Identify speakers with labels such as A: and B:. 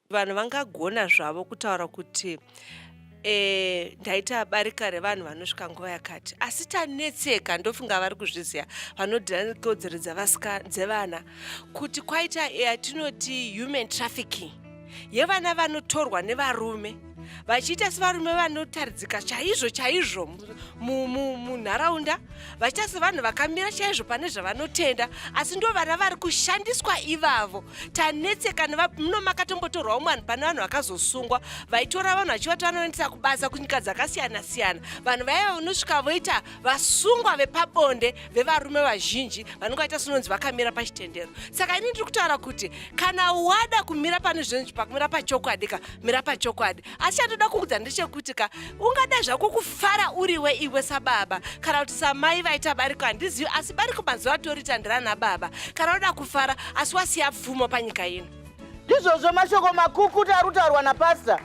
A: vanhu vangagona zvavo kutaura kuti ndaita barika revanhu vanosvika nguva yakati, asi tanetseka, ndofunga vari kuzviziva vanodhira nekodzero dzevana, kuti kwaita yatinoti human trafficking yevana vanotorwa nevarume vachiita sevarume vanotaridzika chaizvo chaizvo munharaunda, vachiita sevanhu vakamira chaizvo pane zvavanotenda, asi ndo vana vari kushandiswa ivavo. Tanetseka muno makatombotorwawo mwanhu pane vanhu vakazosungwa vaitora vanhu vachivatora vanoendesa kubasa kunyika dzakasiyana siyana. Vanhu vaiva vanosvika voita vasungwa vepabonde vevarume vazhinji vanenge vaita sunonzi vakamira pachitendero. Saka ini ndiri kutaura kuti kana wada kumira pane zvinhu pakumira pachokwadi ka mira pachokwadi, asi chandoda kuudza ndechekuti ka ungada zvako kufara uriwe iwe sababa kana kuti samai vaita barika handizivi, asi barika mazuva atoritandirana baba kana uda kufara asi wasiya pfumo panyika ino.
B: Ndizvozvo mashoko makukuta ari kutaurwa napasta.